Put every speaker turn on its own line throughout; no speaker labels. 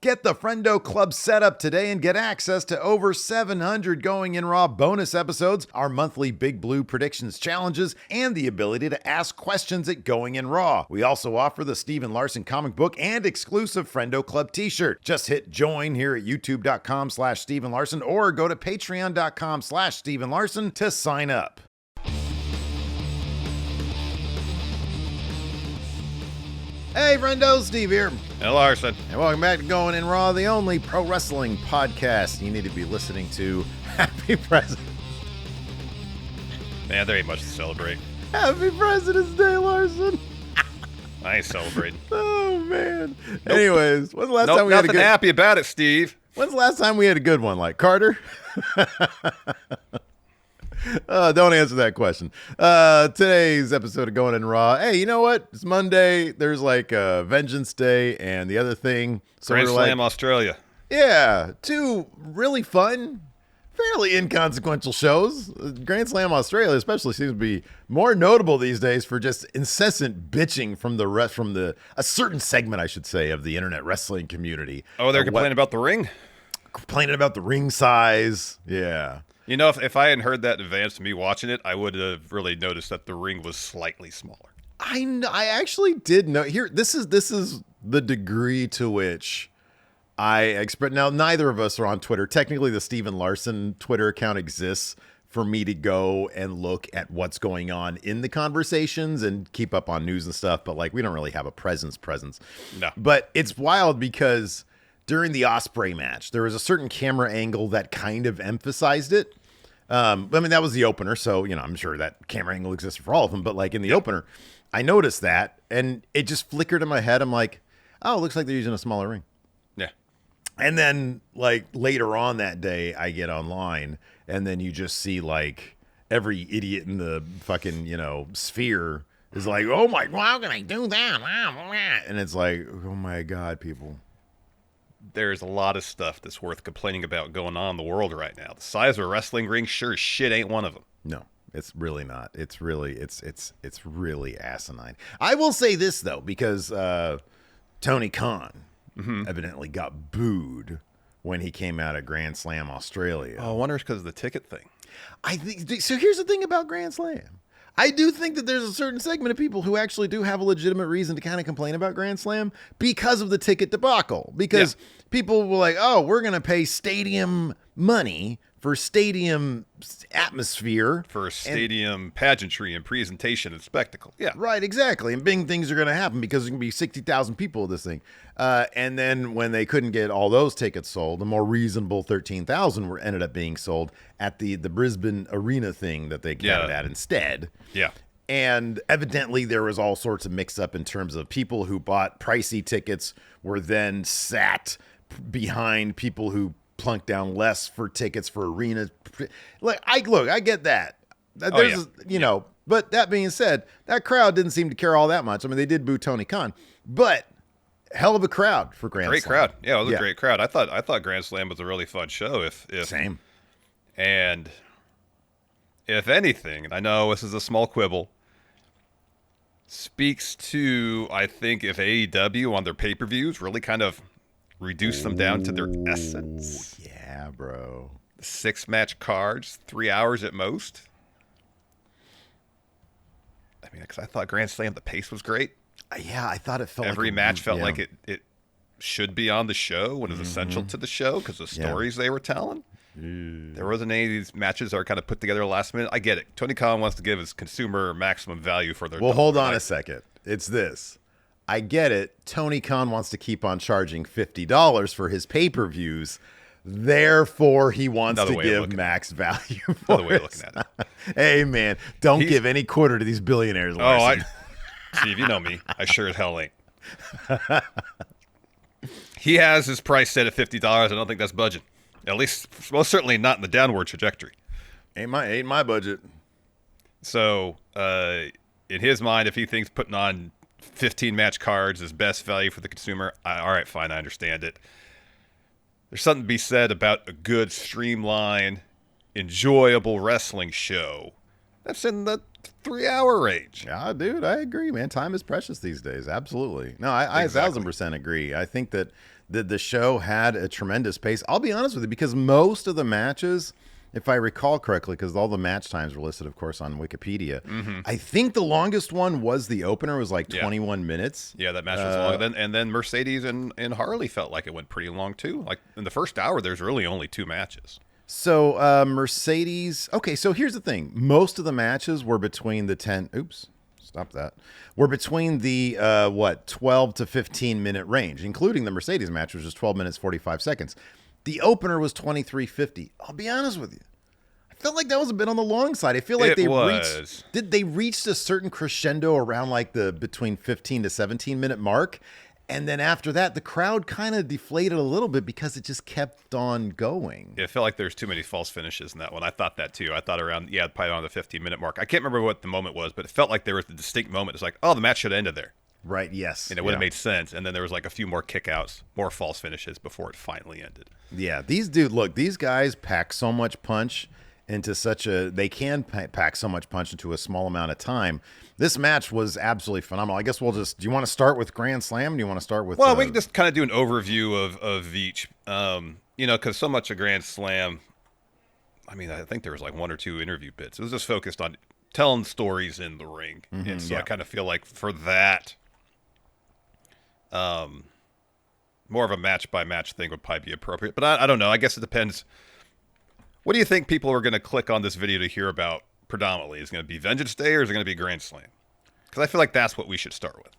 Get the Friendo Club set up today and get access to over 700 Going In Raw bonus episodes, our monthly Big Blue predictions challenges, and the ability to ask questions at Going In Raw. We also offer the Steven Larson comic book and exclusive Friendo Club t-shirt. Just hit join here at youtube.com/Steven Larson or go to patreon.com/Steven Larson to sign up. Hey, friendo, Steve here.
Hey, Larson.
And welcome back to Going In Raw, the only pro wrestling podcast you need to be listening to. Happy President.
Man, there ain't much to celebrate.
Happy President's Day, Larson.
I ain't celebrating.
Oh, man.
Nope.
Anyways, when's the last time we had a
nothing happy about it, Steve.
When's the last time we had a good one, like Carter? Don't answer that question. Today's episode of Going In Raw. Hey, you know what? It's Monday. There's like Vengeance Day and the other thing. So
Grand Slam Australia.
Yeah, two really fun, fairly inconsequential shows. Grand Slam Australia especially seems to be more notable these days for just incessant bitching from a certain segment, I should say, of the internet wrestling community.
Oh, they're complaining about the ring?
Complaining about the ring size. Yeah.
You know, if I hadn't heard that in advance of me watching it, I would have really noticed that the ring was slightly smaller.
I actually did know. Here, this is the degree to which I expect. Now, neither of us are on Twitter. Technically, the Steven Larson Twitter account exists for me to go and look at what's going on in the conversations and keep up on news and stuff. But like, we don't really have a presence.
No.
But it's wild because during the Ospreay match, there was a certain camera angle that kind of emphasized it. I mean, that was the opener, so, you know, I'm sure that camera angle existed for all of them. But, like, in the opener, I noticed that, and it just flickered in my head. I'm like, oh, it looks like they're using a smaller ring.
Yeah.
And then, like, later on that day, I get online, and then you just see, like, every idiot in the fucking, you know, sphere is like, oh, my, how can I do that? And it's like, oh, my God, people.
There's a lot of stuff that's worth complaining about going on in the world right now. The size of a wrestling ring, sure as shit, ain't one of them.
No, it's really not. It's really asinine. I will say this, though, because Tony Khan evidently got booed when he came out of Grand Slam Australia.
Oh, I wonder if it's because of the ticket thing.
I think so. Here's the thing about Grand Slam. I do think that there's a certain segment of people who actually do have a legitimate reason to kind of complain about Grand Slam because of the ticket debacle. Because people were like, oh, we're going to pay stadium money for stadium atmosphere.
For stadium pageantry and presentation and spectacle. Yeah.
Right, exactly. And big things are going to happen because there's going to be 60,000 people at this thing. And then when they couldn't get all those tickets sold, the more reasonable 13,000 ended up being sold at the Brisbane Arena thing that they counted at instead.
Yeah.
And evidently there was all sorts of mix-up in terms of people who bought pricey tickets were then behind people who plunked down less for tickets for arena. I get that. You know, but that being said, that crowd didn't seem to care all that much. I mean, they did boo Tony Khan, but hell of a crowd for Grand Slam.
Great crowd. Yeah, it was a great crowd. I thought Grand Slam was a really fun show.
Same.
And if anything, and I know this is a small quibble, speaks to, I think, if AEW on their pay-per-views really kind of reduce them down to their essence.
Yeah, bro.
6-match cards, 3 hours at most. I mean, because I thought Grand Slam, the pace was great.
Yeah, I thought it felt
every
like
match felt like it should be on the show and is essential to the show because of the stories they were telling. There wasn't any of these matches that are kind of put together last minute. I get it. Tony Khan wants to give his consumer maximum value for their
Well, hold on a second. It's this. I get it. Tony Khan wants to keep on charging $50 for his pay-per-views. Therefore, he wants to give max value for
Another way of looking at it.
Hey, man, don't give any quarter to these billionaires, Larson.
Steve, you know me. I sure as hell ain't. He has his price set at $50. I don't think that's budget. At least, most certainly not in the downward trajectory.
Ain't my budget.
So, in his mind, if he thinks putting on 15-match cards is best value for the consumer, all right, fine, I understand it. There's something to be said about a good, streamlined, enjoyable wrestling show that's in the 3-hour range.
Yeah, dude, I agree, man. Time is precious these days. Absolutely. No, I 1,000% agree. I think that the show had a tremendous pace. I'll be honest with you, because most of the matches, if I recall correctly, because all the match times were listed, of course, on Wikipedia, I think the longest one was the opener. It was like 21 minutes.
Yeah, that match was long. And then Mercedes and Harley felt like it went pretty long, too. Like, in the first hour, there's really only 2 matches.
So, Mercedes... Okay, so here's the thing. Most of the matches were between the 10... Oops. Stop that. We're between the, 12 to 15-minute range, including the Mercedes match, which was 12 minutes, 45 seconds. The opener was 23:50. I'll be honest with you. I felt like that was a bit on the long side. I feel like they reached a certain crescendo around like the between 15 to 17-minute mark. And then after that, the crowd kind of deflated a little bit because it just kept on going.
Yeah, it felt like there's too many false finishes in that one. I thought that too. I thought around, probably on the 15-minute mark. I can't remember what the moment was, but it felt like there was a distinct moment. It's like, oh, the match should have ended there.
Right, yes.
And it would have made sense. And then there was like a few more kickouts, more false finishes before it finally ended.
Yeah, these guys pack so much punch into they can pack so much punch into a small amount of time. This match was absolutely phenomenal. I guess do you want to start with Grand Slam? Do you want to start with...
Well, we can just kind of do an overview of each, because so much of Grand Slam, I mean, I think there was like 1 or 2 interview bits. It was just focused on telling stories in the ring. And so I kind of feel like for that, more of a match-by-match thing would probably be appropriate. But I don't know. I guess it depends. What do you think people are going to click on this video to hear about predominantly? Is it going to be Vengeance Day or is it going to be Grand Slam? Because I feel like that's what we should start with.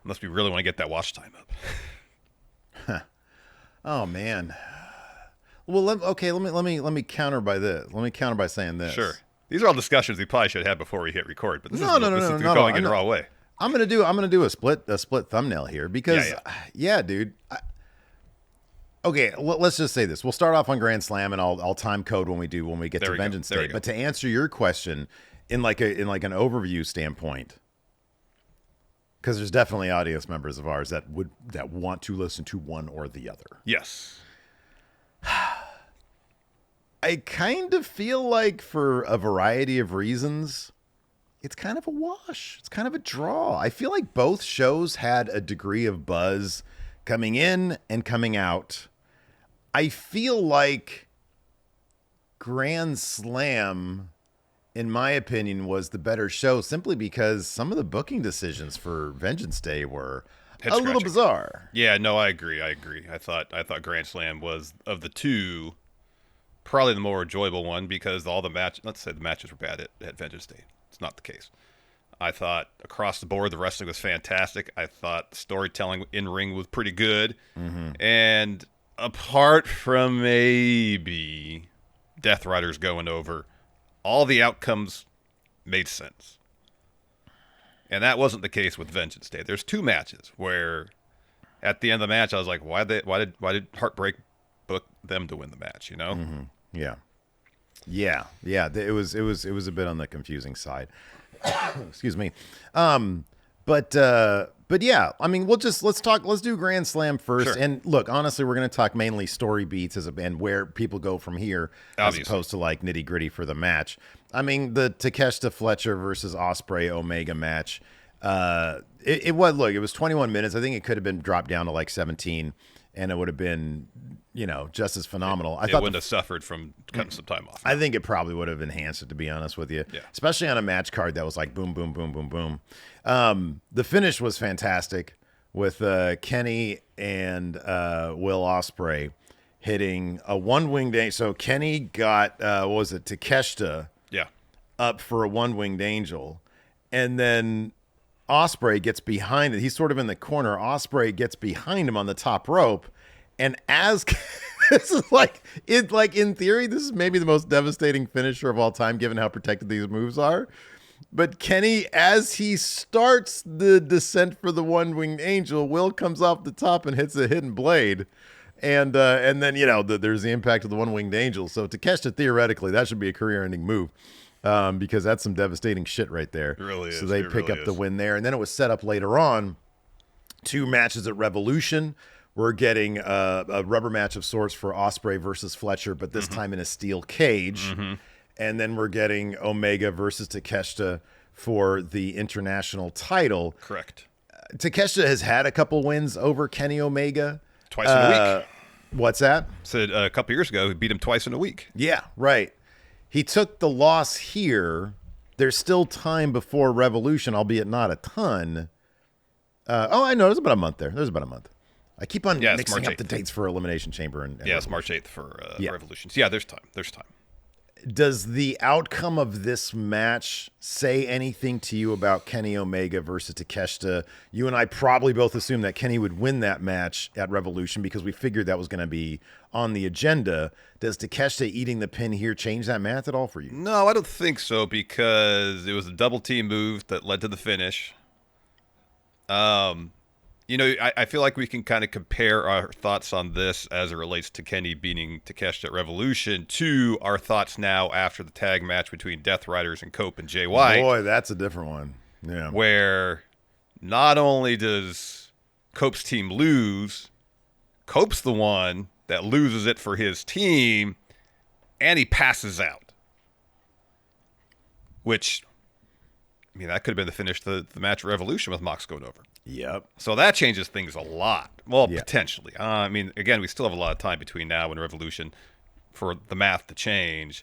Unless we really want to get that watch time up.
Oh, man. Well, let me counter by this. Let me counter by saying this.
Sure. These are all discussions we probably should have before we hit record. But this is going in the raw way.
I'm gonna do a split thumbnail here because dude. Okay, let's just say this. We'll start off on Grand Slam, and I'll time code when we get to Vengeance Day. But to answer your question, in like an overview standpoint, because there's definitely audience members of ours that want to listen to one or the other.
Yes.
I kind of feel like for a variety of reasons, it's kind of a wash. It's kind of a draw. I feel like both shows had a degree of buzz coming in and coming out. I feel like Grand Slam, in my opinion, was the better show simply because some of the booking decisions for Vengeance Day were a little bizarre.
Yeah, no, I agree. I thought Grand Slam was, of the two, probably the more enjoyable one because let's say the matches were bad at Vengeance Day. It's not the case. I thought across the board the wrestling was fantastic. I thought the storytelling in ring was pretty good. And apart from maybe Death Riders going over, all the outcomes made sense. And that wasn't the case with Vengeance Day. There's 2 matches where at the end of the match I was like, why did Heartbreak book them to win the match, you know?
Yeah. It was a bit on the confusing side. Excuse me. But yeah, I mean, let's do Grand Slam first. Sure. And look, honestly, we're going to talk mainly story beats and where people go from here, as opposed to like nitty gritty for the match. I mean, the Takeshita Fletcher versus Ospreay Omega match. It was 21 minutes. I think it could have been dropped down to like 17, and it would have been, just as phenomenal.
I thought wouldn't have suffered from cutting some time off.
I think it probably would have enhanced it, to be honest with you. Yeah. Especially on a match card that was like boom, boom, boom, boom, boom. The finish was fantastic with Kenny and Will Ospreay hitting a one-winged angel. So Kenny got, Takeshita up for a one-winged angel. And then Ospreay gets behind it. He's sort of in the corner. Ospreay gets behind him on the top rope. And as this is in theory, this is maybe the most devastating finisher of all time, given how protected these moves are. But Kenny, as he starts the descent for the one-winged angel, Will comes off the top and hits a hidden blade. And then, there's the impact of the one-winged angel. So Takeshita, theoretically, that should be a career-ending move. Because that's some devastating shit right there.
It really is.
So they pick up the win there. And then it was set up later on. 2 matches at Revolution. We're getting a rubber match of sorts for Ospreay versus Fletcher, but this time in a steel cage. And then we're getting Omega versus Takeshita for the international title.
Correct.
Takeshita has had a couple wins over Kenny Omega.
Twice in a week.
What's that?
Said a couple years ago, he beat him twice in a week.
Yeah, right. He took the loss here. There's still time before Revolution, albeit not a ton. I know. There's about a month there. There's about a month. I keep on mixing up the dates for Elimination Chamber. And
it's March 8th for Revolution. So, yeah, there's time. There's time.
Does the outcome of this match say anything to you about Kenny Omega versus Takeshita? You and I probably both assumed that Kenny would win that match at Revolution because we figured that was going to be on the agenda. Does Takeshita eating the pin here change that match at all for you?
No, I don't think so, because it was a double team move that led to the finish. I feel like we can kind of compare our thoughts on this as it relates to Kenny beating Takeshita at Revolution to our thoughts now after the tag match between Death Riders and Cope and Jay White.
Boy, that's a different one. Yeah.
Where not only does Cope's team lose, Cope's the one that loses it for his team, and he passes out. Which, that could have been the finish to the match at Revolution with Mox going over.
Yep.
So that changes things a lot. Well, potentially. Again, we still have a lot of time between now and Revolution for the math to change.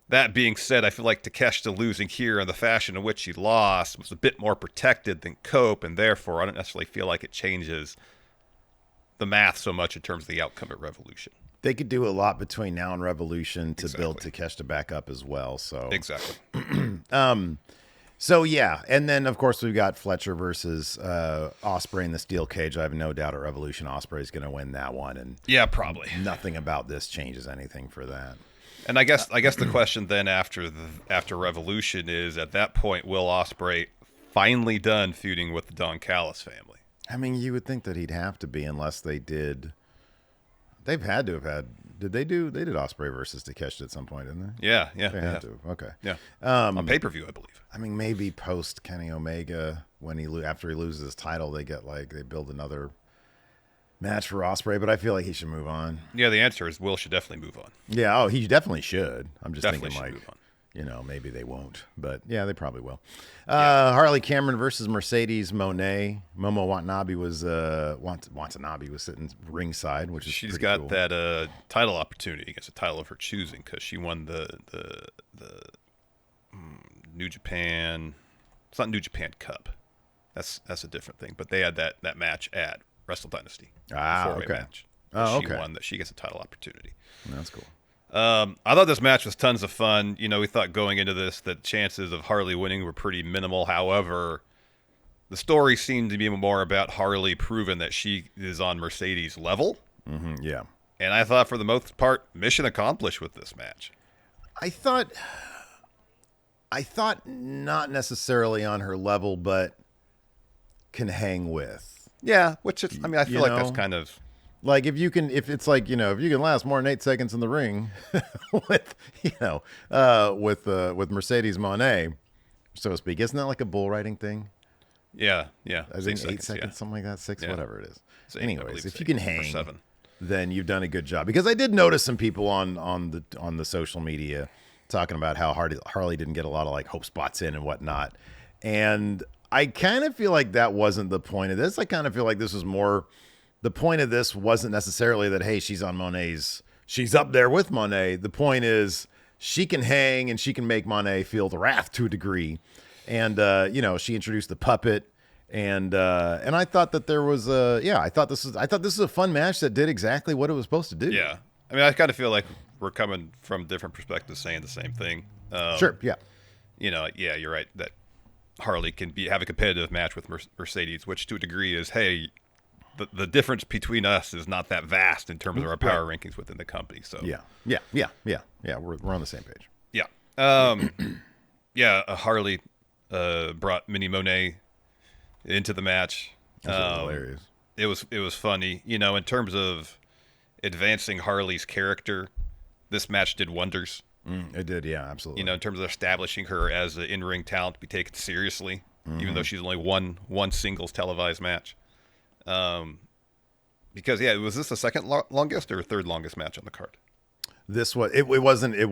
That being said, I feel like Takeshita losing here in the fashion in which he lost was a bit more protected than Cope, and therefore I don't necessarily feel like it changes the math so much in terms of the outcome at Revolution.
They could do a lot between now and Revolution to build Takeshita back up as well. So
exactly.
So, yeah, and then, of course, we've got Fletcher versus Ospreay in the steel cage. I have no doubt at Revolution Ospreay is going to win that one. And
yeah, probably.
Nothing about this changes anything for that.
And I guess the question then after Revolution is, at that point, will Ospreay finally done feuding with the Don Callis family?
I mean, you would think that he'd have to be, unless they did. They've had to have had. Did they do? They did Ospreay versus Takeshita at some point, didn't they?
Yeah.
They had to. Okay.
Yeah. On pay-per-view, I believe.
I mean, maybe post Kenny Omega, when after he loses his title, they build another match for Ospreay, but I feel like he should move on.
Yeah, the answer is Will should definitely move on.
Yeah, he definitely should. I'm just
definitely
thinking,
move on.
Maybe they won't, but yeah, they probably will. Harley Cameron versus Mercedes Mone. Momo Watanabe was sitting ringside, which is
she's
pretty
got
cool.
that title opportunity against a title of her choosing, because she won the New Japan. It's not New Japan Cup. That's a different thing. But they had that match at Wrestle Dynasty.
Okay.
Match.
Okay.
She won that. She gets a title opportunity.
That's cool.
I thought this match was tons of fun. We thought going into this that chances of Harley winning were pretty minimal. However, the story seemed to be more about Harley proving that she is on Mercedes' level.
Mm-hmm, yeah.
And I thought, for the most part, mission accomplished with this match.
I thought not necessarily on her level, but can hang with.
Yeah, which is, I feel like that's kind of
like if you can last more than 8 seconds in the ring with Mercedes Moné, so to speak. Isn't that like a bull riding thing?
Yeah.
I think 8 seconds, something like that, 6, whatever it is.
So
anyways, if you can hang,
7.
then you've done a good job. Because I did notice some people on the social media talking about how Harley didn't get a lot of like hope spots in and whatnot. And I kind of feel like that wasn't the point of this. I kind of feel like this was more, the point of this wasn't necessarily that, hey, she's up there with Moné. The point is she can hang and she can make Moné feel the wrath to a degree. And, she introduced the puppet. And I thought that there was I thought this is a fun match that did exactly what it was supposed to do.
Yeah. I kind of feel like we're coming from different perspectives saying the same thing.
Sure. Yeah.
You're right that Harley can have a competitive match with Mercedes, which to a degree is, hey, the difference between us is not that vast in terms of our power rankings within the company. So
yeah. We're on the same page.
Yeah. Harley brought Mini Monet into the match.
Hilarious.
It was funny, in terms of advancing Harley's character. This match did wonders.
It did, yeah, absolutely.
In terms of establishing her as an in-ring talent to be taken seriously, even though she's only one singles televised match. Because was this the second longest or third longest match on the card?
This was it wasn't. It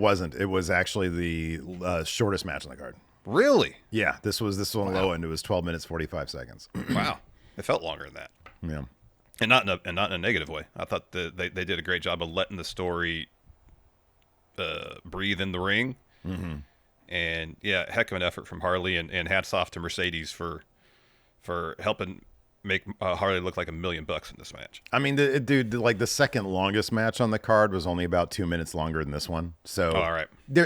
was actually the shortest match on the card.
Really?
Yeah, this was on the low end. It was 12 minutes 45 seconds.
Wow. It felt longer than that.
Yeah.
And not in a negative way. I thought they did a great job of letting the story breathe in the ring.
Mm-hmm.
And yeah, heck of an effort from Harley, and hats off to Mercedes for helping make Harley look like $1 million in this match.
I mean, the second longest match on the card was only about 2 minutes longer than this one. So,
all right.
There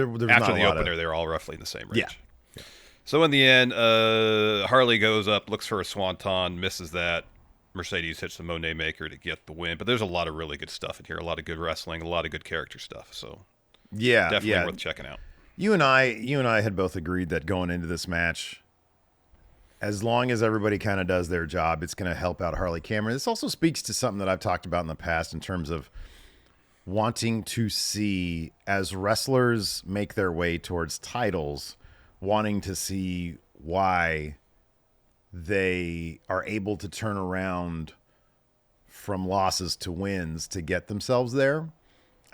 was
After
not
the
a lot
opener, they're all roughly in the same range.
Yeah.
So in the end, Harley goes up, looks for a swanton, misses that. Mercedes hits the Mone Maker to get the win. But there's a lot of really good stuff in here, a lot of good wrestling, a lot of good character stuff. So definitely worth checking out.
You and I had both agreed that going into this match, as long as everybody kind of does their job, it's going to help out Harley Cameron. This also speaks to something that I've talked about in the past in terms of wanting to see, as wrestlers make their way towards titles, wanting to see why they are able to turn around from losses to wins to get themselves there.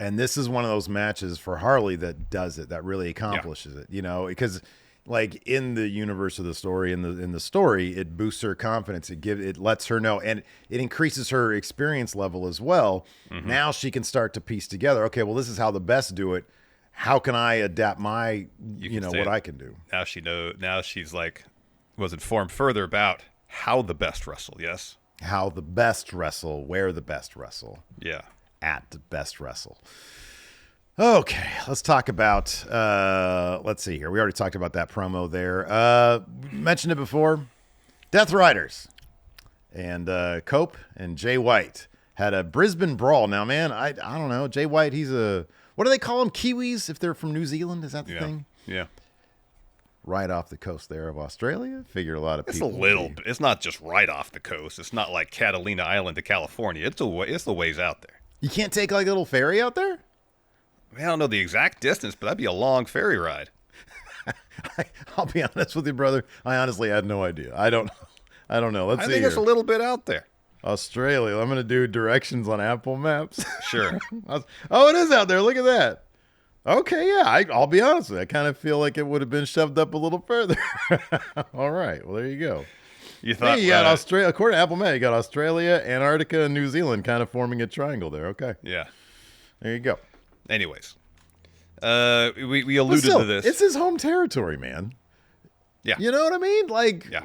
And this is one of those matches for Harley that does it, that really accomplishes it, because like in the universe of the story, in the story, it boosts her confidence. It lets her know, and it increases her experience level as well. Mm-hmm. Now she can start to piece together. Okay, well, this is how the best do it. How can I adapt my, what I can do?
Now she's was informed further about how the best wrestle. Yes.
How the best wrestle, where the best wrestle.
Yeah.
At the best wrestle. Okay, let's talk about, let's see here. We already talked about that promo there. Mentioned it before. Death Riders and Cope and Jay White had a Brisbane brawl. Now, man, I don't know. Jay White, what do they call them? Kiwis if they're from New Zealand? Is that the thing?
Yeah.
Right off the coast there of Australia. Figure a lot of people.
It's not just right off the coast. It's not like Catalina Island to California. It's the ways out there.
You can't take like a little ferry out there?
I don't know the exact distance, but that'd be a long ferry ride.
I'll be honest with you, brother. I honestly had no idea. I don't know. Let's see.
I think it's a little bit out there.
Australia. I'm going to do directions on Apple Maps.
Sure.
Oh, it is out there. Look at that. Okay, yeah. I'll be honest with you. I kind of feel like it would have been shoved up a little further. All right. Well, there you go.
You thought
you got Australia. According to Apple Maps, you got Australia, Antarctica, and New Zealand kind of forming a triangle there. Okay.
Yeah.
There you go.
Anyways, we alluded to this.
It's his home territory, man.
Yeah.
You know what I mean?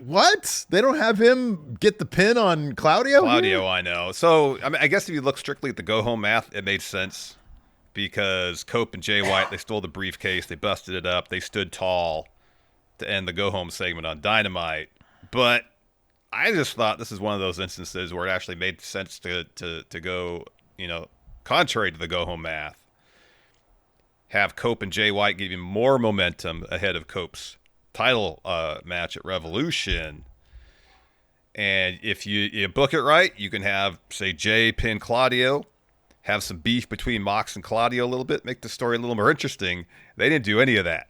What? They don't have him get the pin on Claudio?
I know. So, I guess if you look strictly at the go-home math, it made sense because Cope and Jay White, they stole the briefcase. They busted it up. They stood tall to end the go-home segment on Dynamite. But I just thought this is one of those instances where it actually made sense to go, contrary to the go-home math. Have Cope and Jay White give him more momentum ahead of Cope's title match at Revolution. And if you book it right, you can have, say, Jay pin Claudio, have some beef between Mox and Claudio a little bit, make the story a little more interesting. They didn't do any of that.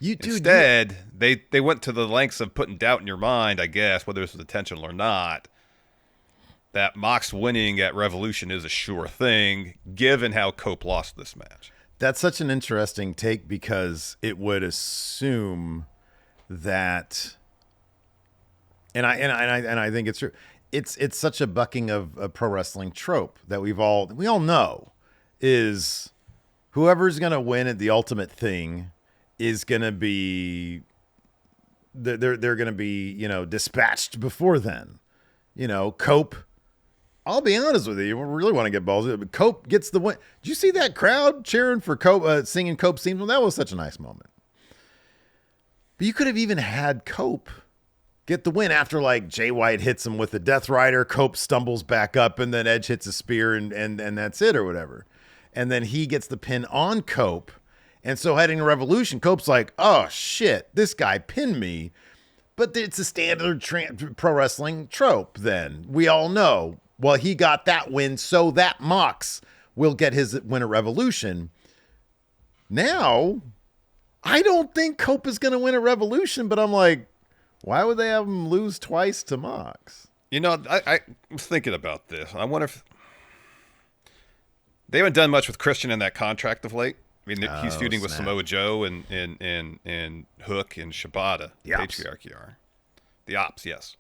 Instead, they went to the lengths of putting doubt in your mind, I guess, whether this was intentional or not, that Mox winning at Revolution is a sure thing, given how Cope lost this match.
That's such an interesting take because it would assume that, and I think it's true. It's such a bucking of a pro wrestling trope that we all know is whoever's going to win at the Ultimate thing is going to be they're going to be dispatched before then. Cope. I'll be honest with you. You really want to get balls. Cope gets the win. Did you see that crowd cheering for Cope, singing Cope's theme? Well, that was such a nice moment. But you could have even had Cope get the win after Jay White hits him with the Death Rider. Cope stumbles back up, and then Edge hits a spear, and that's it or whatever. And then he gets the pin on Cope. And so heading to Revolution, Cope's like, oh, shit, this guy pinned me. But it's a standard pro wrestling trope then. We all know. Well, he got that win, so that Mox will get his win at Revolution. Now, I don't think Cope is going to win at Revolution, but I'm like, why would they have him lose twice to Mox?
I was thinking about this. I wonder if they haven't done much with Christian in that contract of late. I mean, he's feuding with Samoa Joe and Hook and Shibata.
The Ops.
Patriarchy are. The Ops, yes.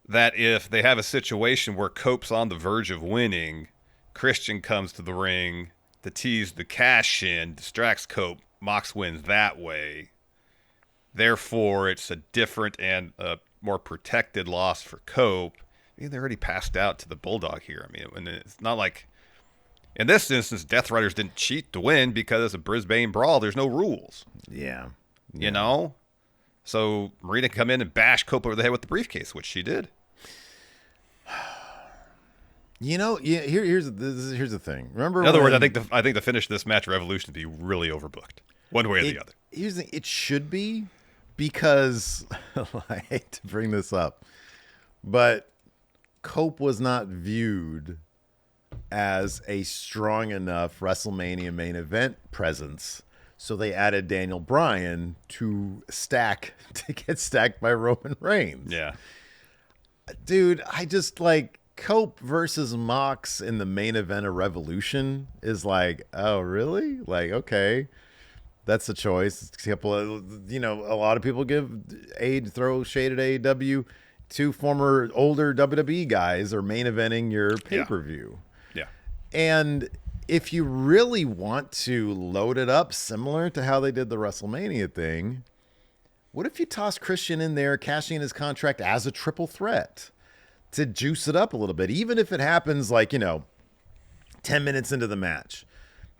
that if they have a situation where Cope's on the verge of winning, Christian comes to the ring to tease the cash in, distracts Cope, Mox wins that way. Therefore, it's a different and a more protected loss for Cope. I mean, they already passed out to the Bulldog here. I mean, and it's not like, in this instance, Death Riders didn't cheat to win because it's a Brisbane brawl. There's no rules.
Yeah.
You know? So Marina can come in and bash Cope over the head with the briefcase, which she did.
You know, here's the thing. Remember,
in other words, I think the finish of this match, Revolution, would be really overbooked, one way or the other.
Here's the thing, it should be, because I hate to bring this up, but Cope was not viewed as a strong enough WrestleMania main event presence, so they added Daniel Bryan to get stacked by Roman Reigns.
Yeah,
dude, I just like. Cope versus Mox in the main event of Revolution is like, oh, really? Like, okay, that's a choice. A lot of people throw shade at AEW. Two former older WWE guys are main eventing your pay-per-view.
Yeah.
And if you really want to load it up similar to how they did the WrestleMania thing, what if you toss Christian in there, cashing in his contract as a triple threat? To juice it up a little bit, even if it happens 10 minutes into the match.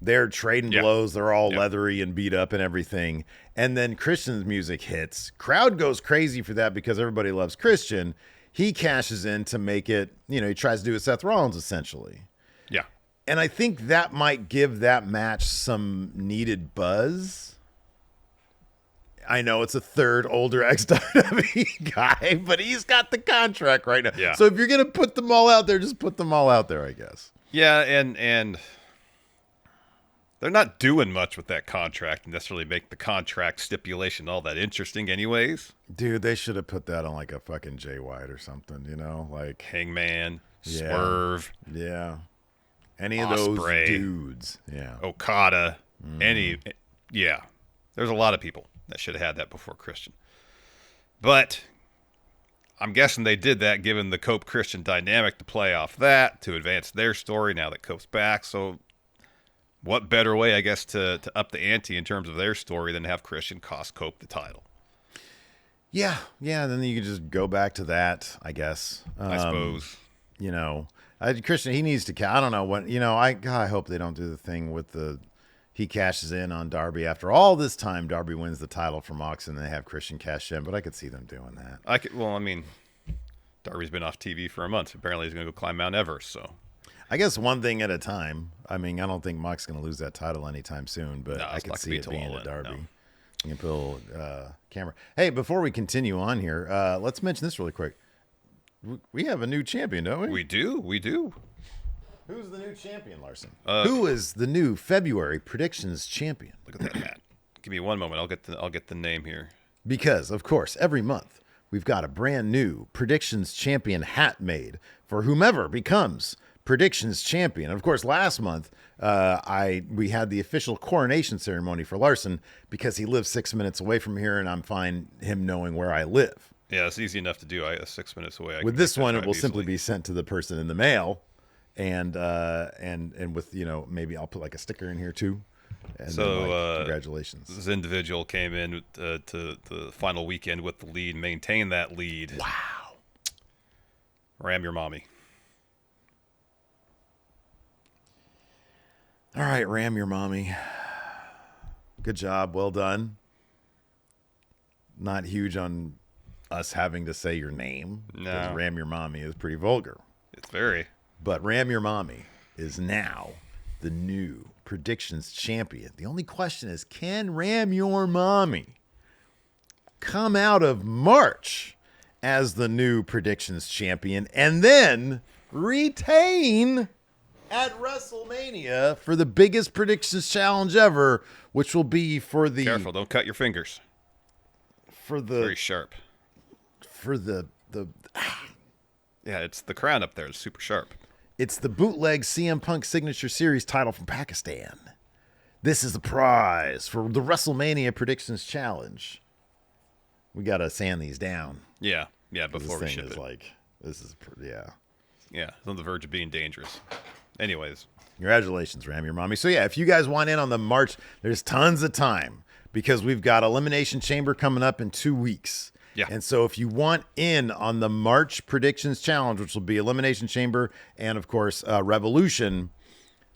They're trading blows, they're all leathery and beat up and everything. And then Christian's music hits. Crowd goes crazy for that because everybody loves Christian. He cashes in to make it, he tries to do it Seth Rollins essentially.
Yeah.
And I think that might give that match some needed buzz. I know it's a third older ex-WWE guy, but he's got the contract right now.
Yeah.
So if you're going to put them all out there, just put them all out there, I guess.
Yeah, and they're not doing much with that contract and necessarily make the contract stipulation all that interesting anyways.
Dude, they should have put that on like a fucking Jay White or something, like
Hangman, Swerve.
Yeah. Any of
Ospreay,
those dudes. Yeah.
Okada. There's a lot of people that should have had that before Christian. But I'm guessing they did that given the Cope-Christian dynamic to play off that, to advance their story now that Cope's back. So what better way, I guess, to up the ante in terms of their story than to have Christian cost Cope the title?
Yeah, then you can just go back to that, I guess.
I suppose.
Christian, he needs to... I don't know what... I hope they don't do the thing with the... He cashes in on Darby after all this time. Darby wins the title from Mox, and they have Christian cash in. But I could see them doing that.
Darby's been off TV for a month. Apparently, he's going to go climb Mount Everest. So,
I guess one thing at a time. I don't think Mox is going to lose that title anytime soon. But I could see it being a Darby. No. You can put a little camera. Hey, before we continue on here, let's mention this really quick. We have a new champion, don't we?
We do.
Who's the new champion, Larson? Who is the new February predictions champion?
Look at that hat. Give me one moment. I'll get the name here.
Because, of course, every month we've got a brand new predictions champion hat made for whomever becomes predictions champion. Of course, last month we had the official coronation ceremony for Larson because he lives 6 minutes away from here, and I'm fine him knowing where I live.
Yeah, it's easy enough to do. 6 minutes away.
With this one, it will simply be sent to the person in the mail. And with maybe I'll put like a sticker in here too. And then, congratulations.
This individual came in to the final weekend with the lead, maintained that lead.
Wow.
Ram your mommy.
All right, Ram your mommy. Good job, well done. Not huge on us having to say your name.
No.
Because Ram your mommy is pretty vulgar.
It's very.
But Ram Your Mommy is now the new predictions champion. The only question is, can Ram Your Mommy come out of March as the new predictions champion and then retain at WrestleMania for the biggest predictions challenge ever, which will be for the...
Careful, don't cut your fingers.
For the...
Very sharp.
For the
Yeah, it's the crown up there. It's super sharp.
It's the bootleg CM Punk Signature Series title from Pakistan. This is the prize for the WrestleMania Predictions Challenge. We got to sand these down.
Yeah, before we
this
ship
thing is
it.
like This is, yeah.
Yeah, it's on the verge of being dangerous. Anyways.
Congratulations, Ram, your mommy. So, yeah, if you guys want in on the March, there's tons of time because we've got Elimination Chamber coming up in 2 weeks.
Yeah.
And so if you want in on the March Predictions Challenge, which will be Elimination Chamber and, of course, Revolution,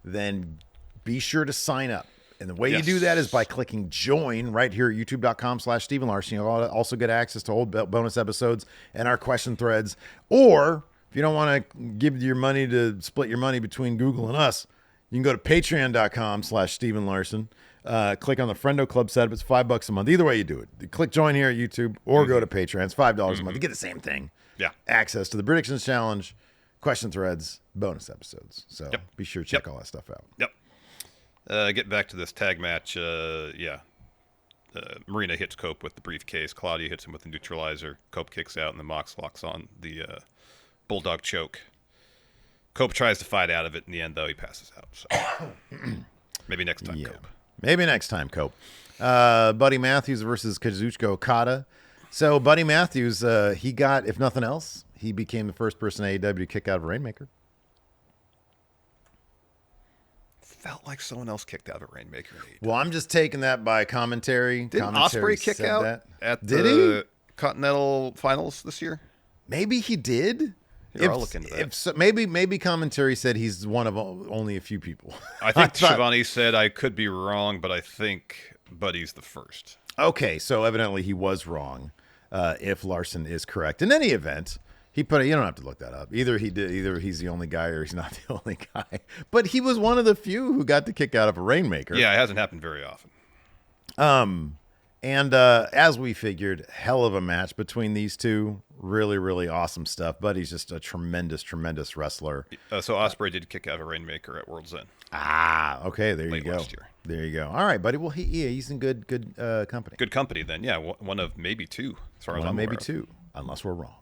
then be sure to sign up. And the way you do that is by clicking join right here at youtube.com/Stephen Larson. You'll also get access to old bonus episodes and our question threads. Or if you don't want to give your money to split your money between Google and us, you can go to patreon.com/Stephen Larson. Click on the Friendo Club setup. It's $5 a month. Either way you do it. Click join here at YouTube or go to Patreon. It's $5 a month. You get the same thing.
Yeah.
Access to the Predictions Challenge, question threads, bonus episodes. So be sure to check all that stuff out.
Yep. Get back to this tag match. Marina hits Cope with the briefcase. Claudia hits him with the neutralizer. Cope kicks out, and the Mox locks on the bulldog choke. Cope tries to fight out of it. In the end, though, he passes out. So maybe next time, Cope.
Maybe next time, Cope. Buddy Matthews versus Kazuchika Okada. So Buddy Matthews, he got, if nothing else, he became the first person in AEW to kick out of a Rainmaker.
Felt like someone else kicked out of a Rainmaker.
Well, I'm just taking that by commentary.
Didn't Ospreay kick out at
did
the Continental Finals this year?
Maybe he did.
I'll look into that.
If so, maybe commentary said he's one of only a few people.
I think Shivani said, I could be wrong, but I think Buddy's the first.
Okay, so evidently he was wrong. If Larson is correct, in any event, he put it. You don't have to look that up. Either he did. Either he's the only guy, or he's not the only guy. But he was one of the few who got to kick out of a Rainmaker.
Yeah, it hasn't happened very often.
And as we figured, hell of a match between these two. Really, really awesome stuff. Buddy's just a tremendous, tremendous wrestler.
So Ospreay did kick out of a Rainmaker at World's End.
Okay. There you go.
Last year.
There you go. All right, buddy. Well, he's in good company.
Good company then. Yeah, one of maybe two. As far as I'm
maybe
aware
two, unless we're wrong.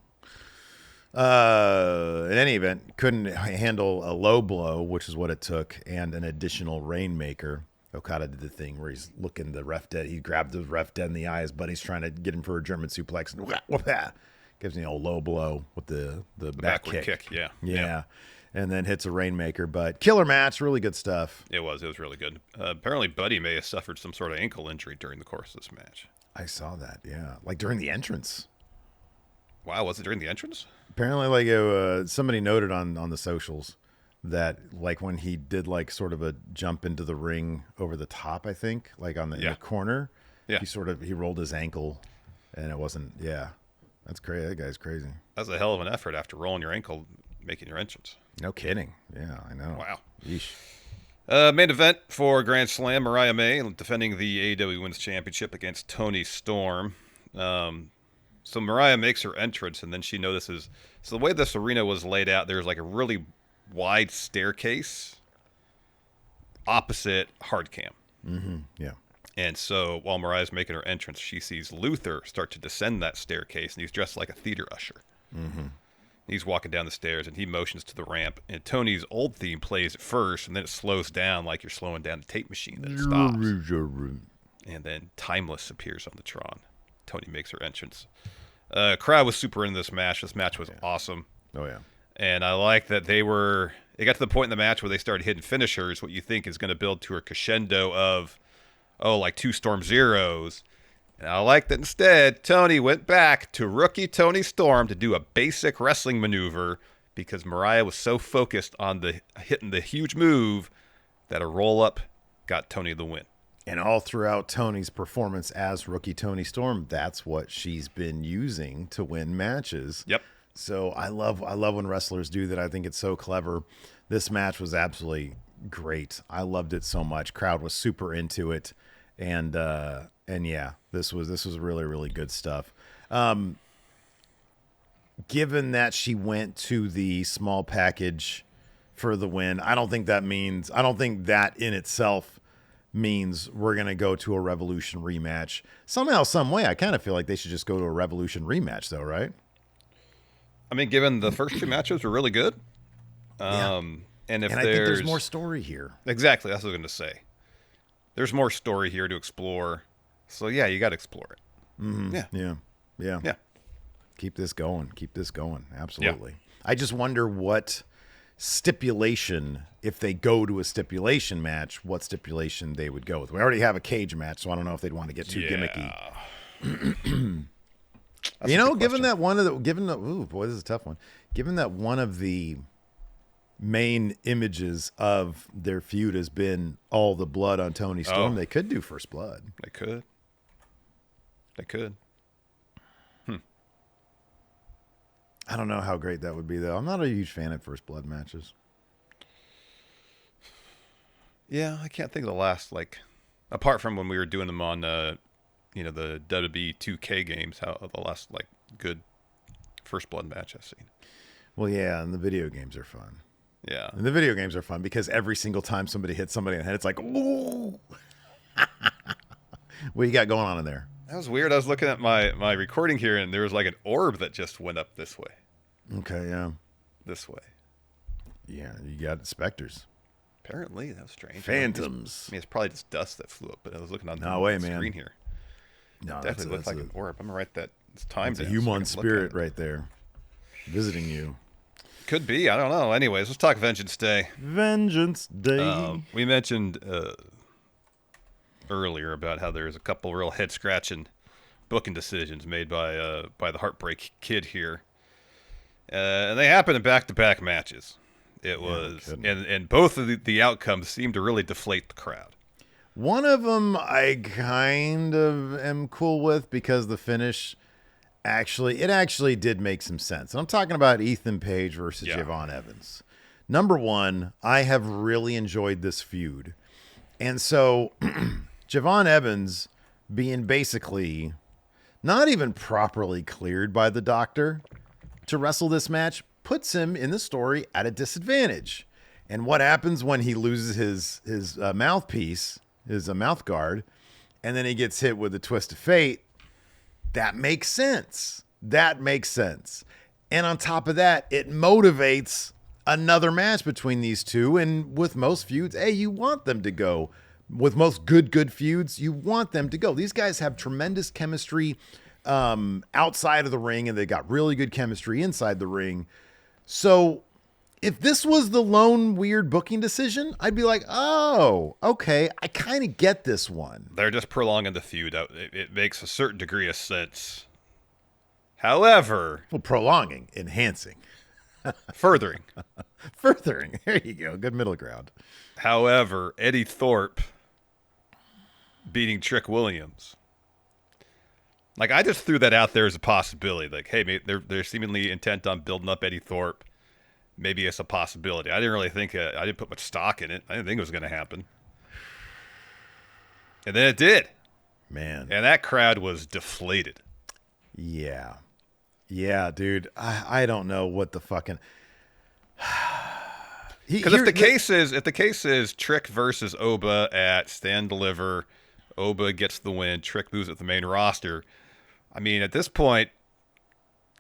In any event, couldn't handle a low blow, which is what it took, and an additional Rainmaker. Okada did the thing where he's looking the ref dead. He grabbed the ref dead in the eye. His buddy's trying to get him for a German suplex. And gives me a low blow with the back kick. Yeah. And then hits a Rainmaker. But killer match, really good stuff.
It was really good. Apparently, Buddy may have suffered some sort of ankle injury during the course of this match.
I saw that, yeah. Like during the entrance.
Wow, was it during the entrance?
Apparently, like somebody noted on the socials that like when he did like sort of a jump into the ring over the top, I think, like in the corner, he rolled his ankle, and it wasn't. Yeah, that's crazy. That guy's crazy.
That's a hell of an effort after rolling your ankle, making your entrance.
No kidding. Yeah, I know.
Wow.
Yeesh.
Main event for Grand Slam, Mariah May defending the AEW Women's Championship against Toni Storm. So Mariah makes her entrance, and then she notices. So the way this arena was laid out, there's like a really wide staircase opposite hard cam.
Mm-hmm. Yeah.
And so while Mariah's making her entrance, she sees Luther start to descend that staircase, and he's dressed like a theater usher.
Mm-hmm.
He's walking down the stairs, and he motions to the ramp. And Tony's old theme plays at first, and then it slows down like you're slowing down the tape machine. Then it stops. And then Timeless appears on the Tron. Toni makes her entrance. Crowd was super into this match. This match was awesome.
Oh, yeah.
And I like that it got to the point in the match where they started hitting finishers, what you think is going to build to a crescendo of, like 2 Storm Zeros. And I like that instead, Toni went back to rookie Toni Storm to do a basic wrestling maneuver because Mariah was so focused on hitting the huge move that a roll-up got Toni the win.
And all throughout Toni's performance as rookie Toni Storm, that's what she's been using to win matches.
Yep.
So I love when wrestlers do that. I think it's so clever. This match was absolutely great. I loved it so much. Crowd was super into it, and yeah, this was really, really good stuff. Given that she went to the small package for the win, I don't think that in itself means we're going to go to a Revolution rematch. Somehow, some way, I kind of feel like they should just go to a Revolution rematch, though, right?
I mean, given the first 2 matches were really good. And I think
there's more story here.
Exactly. That's what I was going to say. There's more story here to explore. So, yeah, you got to explore it.
Mm-hmm.
Yeah.
Yeah. Keep this going. Absolutely. I just wonder what stipulation, if they go to a stipulation match, what stipulation they would go with. We already have a cage match, so I don't know if they'd want to get too gimmicky. Given that this is a tough one. Given that one of the main images of their feud has been all the blood on Toni Storm, they could do First Blood.
They could.
I don't know how great that would be, though. I'm not a huge fan of First Blood matches.
Yeah, I can't think of the last, apart from when we were doing them on, the WWE 2K games, how the last, good First Blood match I've seen.
Well, yeah, and the video games are fun.
Yeah.
And the video games are fun because every single time somebody hits somebody in the head, it's like, ooh. What you got going on in there?
That was weird. I was looking at my recording here, and there was an orb that just went up this way.
Okay, yeah.
This way.
Yeah, you got specters.
Apparently, that was strange.
Phantoms.
It's probably just dust that flew up, but I was looking on the screen here.
No,
definitely looked like an orb. I'm going to write that. It's time down.
It's a human spirit right there visiting you.
Could be. I don't know. Anyways, let's talk Vengeance Day.
Vengeance Day.
We mentioned earlier about how there's a couple real head-scratching booking decisions made by the Heartbreak Kid here. And they happened in back-to-back matches. It was, and both of the outcomes seemed to really deflate the crowd.
One of them I kind of am cool with because the finish actually did make some sense. And I'm talking about Ethan Page versus Javon Evans. Number one, I have really enjoyed this feud. And so Javon Evans being basically not even properly cleared by the doctor to wrestle this match puts him in the story at a disadvantage. And what happens when he loses his mouthpiece, his mouth guard, and then he gets hit with a twist of fate? That makes sense. And on top of that, it motivates another match between these two. And with most feuds, you want them to go. With most good feuds, you want them to go. These guys have tremendous chemistry outside of the ring, and they got really good chemistry inside the ring. So if this was the lone weird booking decision, I'd be like, oh, okay, I kind of get this one.
They're just prolonging the feud. It makes a certain degree of sense. However...
Well, prolonging, enhancing.
Furthering.
There you go. Good middle ground.
However, Eddie Thorpe beating Trick Williams. I just threw that out there as a possibility. Hey, they're seemingly intent on building up Eddie Thorpe. Maybe it's a possibility. I didn't really think, I didn't put much stock in it. I didn't think it was going to happen. And then it did.
Man.
And that crowd was deflated.
Yeah. Yeah, dude. I don't know what the fucking...
Because if the case is Trick versus Oba at Stand Deliver, Oba gets the win, Trick moves at the main roster. I mean, at this point,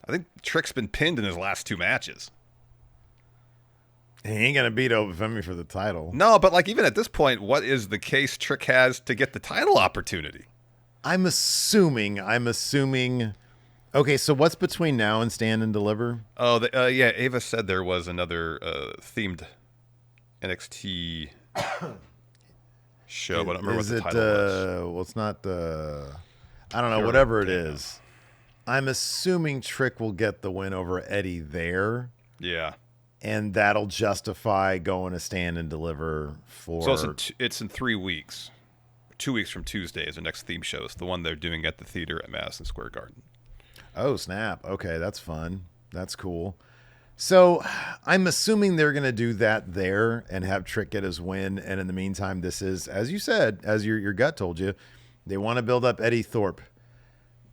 I think Trick's been pinned in his last two matches.
He ain't going to beat Oba Femi for the title.
No, but even at this point, what is the case Trick has to get the title opportunity?
I'm assuming. Okay, so what's between now and Stand and Deliver?
Oh, Ava said there was another themed NXT show, but I don't remember what the title was.
Well, it's not I don't know, whatever it is. I'm assuming Trick will get the win over Eddie there.
Yeah.
And that'll justify going to Stand and Deliver for...
So it's in 3 weeks. 2 weeks from Tuesday is the next theme show. It's the one they're doing at the theater at Madison Square Garden.
Oh, snap. Okay, that's fun. That's cool. So I'm assuming they're going to do that there and have Trick get his win. And in the meantime, this is, as you said, as your gut told you, they want to build up Eddie Thorpe.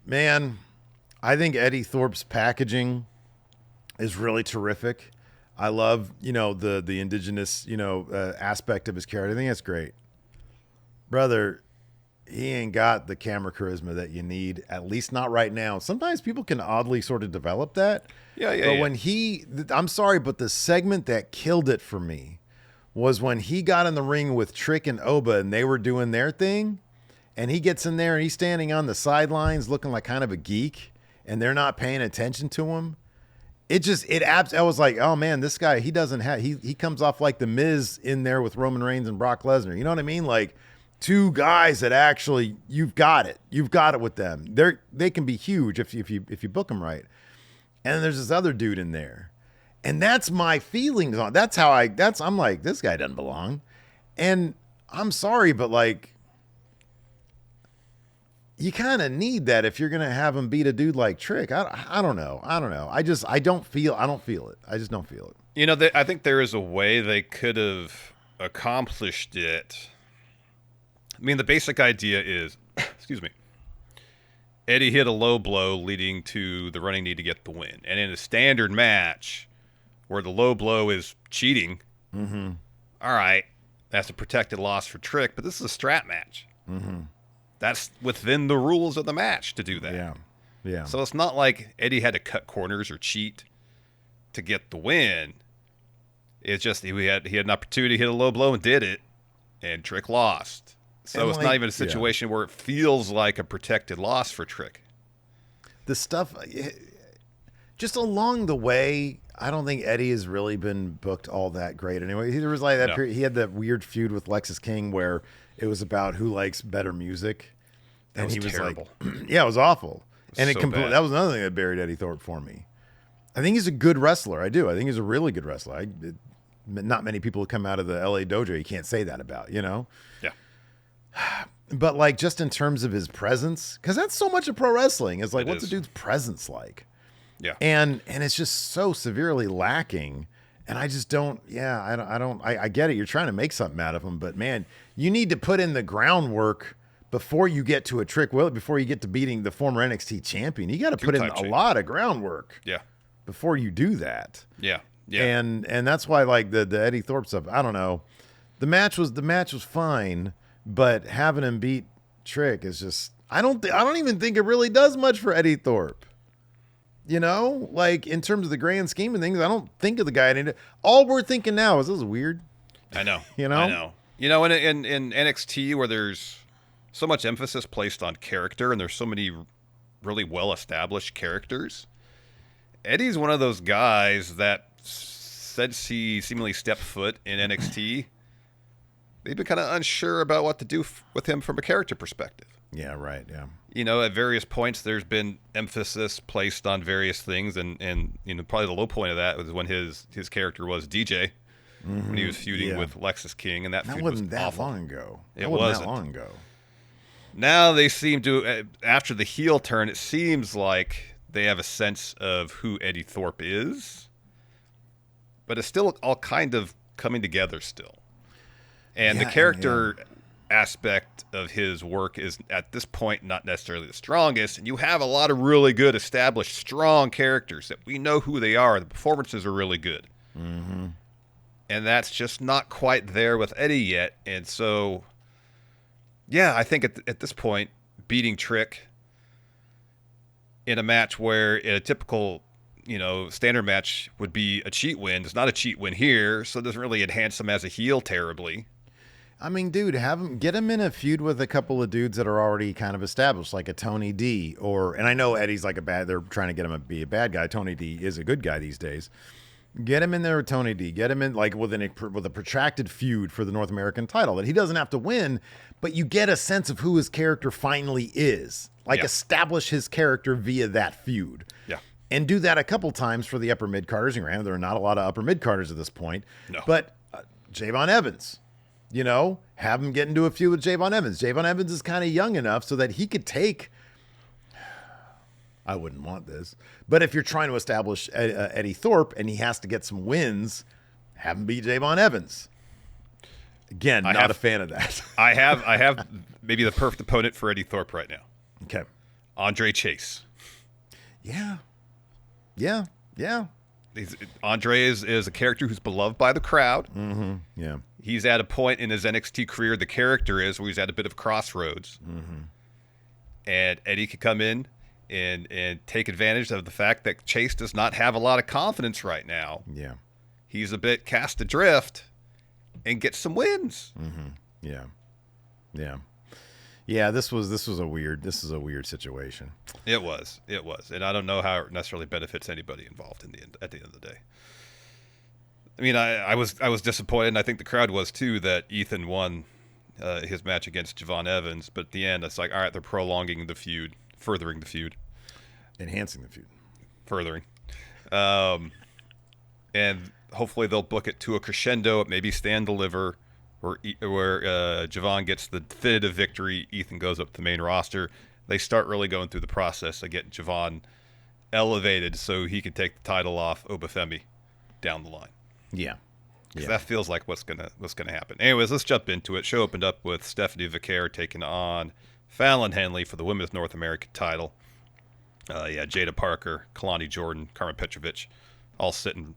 Man, I think Eddie Thorpe's packaging is really terrific. I love, the indigenous, aspect of his character. I think that's great. Brother, he ain't got the camera charisma that you need, at least not right now. Sometimes people can oddly sort of develop that.
Yeah.
But when I'm sorry, but the segment that killed it for me was when he got in the ring with Trick and Oba and they were doing their thing. And he gets in there and he's standing on the sidelines looking like kind of a geek. and they're not paying attention to him, I was like, oh man, this guy, he comes off like the Miz in there with Roman Reigns and Brock Lesnar. You know what I mean? Like two guys that actually, you've got it with them. They can be huge if you book them right. And then there's this other dude in there, and that's my feelings on. I'm like, this guy doesn't belong, and I'm sorry, but like, you kind of need that if you're going to have him beat a dude like Trick. I don't know. I don't feel it. I just don't feel it.
You know, I think there is a way they could have accomplished it. I mean, the basic idea is, excuse me, Eddie hit a low blow leading to the running knee to get the win. And in a standard match where the low blow is cheating, all right, that's a protected loss for Trick, but this is a strap match. That's within the rules of the match to do that. Yeah. So it's not like Eddie had to cut corners or cheat to get the win. It's just he had an opportunity to hit a low blow and did it, and Trick lost. So it's not even a situation where it feels like a protected loss for Trick.
The stuff, just along the way, I don't think Eddie has really been booked all that great. Anyway, there was like that period, he had that weird feud with Lexis King where it was about who likes better music. And he was
terrible.
Like, yeah, it was awful. And that was another thing that buried Eddie Thorpe for me. I think he's a good wrestler. I do. I think he's a really good wrestler. Not many people who come out of the LA dojo you can't say that about, you know?
Yeah.
But like just in terms of his presence, because that's so much of pro wrestling is like, what's the dude's presence like?
Yeah.
And it's just so severely lacking. And I just don't, I get it. You're trying to make something out of him, but man, you need to put in the groundwork before you get to a Trick Willie, before you get to beating the former NXT champion. You got to put in a lot of groundwork.
Yeah.
Before you do that.
Yeah. Yeah.
And that's why like the Eddie Thorpe stuff, I don't know. The match was fine, but having him beat Trick is just, I don't even think it really does much for Eddie Thorpe. You know, like in terms of the grand scheme of things, I don't think of the guy. All we're thinking now is this is weird.
I know.
You know?
I know. You know, in NXT where there's so much emphasis placed on character and there's so many really well-established characters, Eddie's one of those guys that since he seemingly stepped foot in NXT, they've been kind of unsure about what to do with him from a character perspective.
Yeah, right, yeah.
You know, at various points, there's been emphasis placed on various things, and you know, probably the low point of that was when his character was DJ, when he was feuding with Lexis King, and that feud
wasn't
was
that
awful.
long ago.
It wasn't
that long ago.
Now they seem to, after the heel turn, it seems like they have a sense of who Eddie Thorpe is, but it's still all kind of coming together still. And the character aspect of his work is at this point not necessarily the strongest, and you have a lot of really good established strong characters that we know who they are. The performances are really good, and that's just not quite there with Eddie yet. And so I think at this point, beating Trick in a match where in a typical standard match would be a cheat win, it's not a cheat win here, so it doesn't really enhance him as a heel terribly.
I mean, dude, get him in a feud with a couple of dudes that are already kind of established, like a Tony D, and I know Eddie's like they're trying to get him to be a bad guy. Tony D is a good guy these days. Get him in there with Tony D. Get him in like with a protracted feud for the North American title that he doesn't have to win, but you get a sense of who his character finally is. Like establish his character via that feud. Yeah. And do that a couple times for the upper mid-carders. And granted, there are not a lot of upper mid-carders at this point. No. But Javon Evans. Have him get into a feud with Javon Evans. Javon Evans is kind of young enough so that he could take, I wouldn't want this, but if you're trying to establish Eddie Thorpe and he has to get some wins, have him beat Javon Evans. Again, not a fan of that. I
have maybe the perfect opponent for Eddie Thorpe right now.
Okay.
Andre Chase.
Yeah.
Andre is a character who's beloved by the crowd.
Mm-hmm. Yeah.
He's at a point in his NXT career, the character is, where he's at a bit of crossroads. Mm-hmm. And Eddie could come in and take advantage of the fact that Chase does not have a lot of confidence right now.
Yeah.
He's a bit cast adrift and get some wins.
Mm-hmm. Yeah. Yeah, this is a weird situation.
It was, and I don't know how it necessarily benefits anybody involved at the end of the day. I mean, I was disappointed, and I think the crowd was too, that Ethan won his match against Javon Evans. But at the end, it's like, all right, they're prolonging the feud, furthering the feud,
enhancing the feud,
furthering, and hopefully they'll book it to a crescendo. Maybe stand deliver, where Javon gets the definitive victory. Ethan goes up to the main roster. They start really going through the process of getting Javon elevated so he can take the title off Obafemi down the line.
Yeah.
Because that feels like what's gonna happen. Anyways, let's jump into it. Show opened up with Stephanie Vaquer taking on Fallon Henley for the Women's North American title. Jada Parker, Kalani Jordan, Carmen Petrovich, all sitting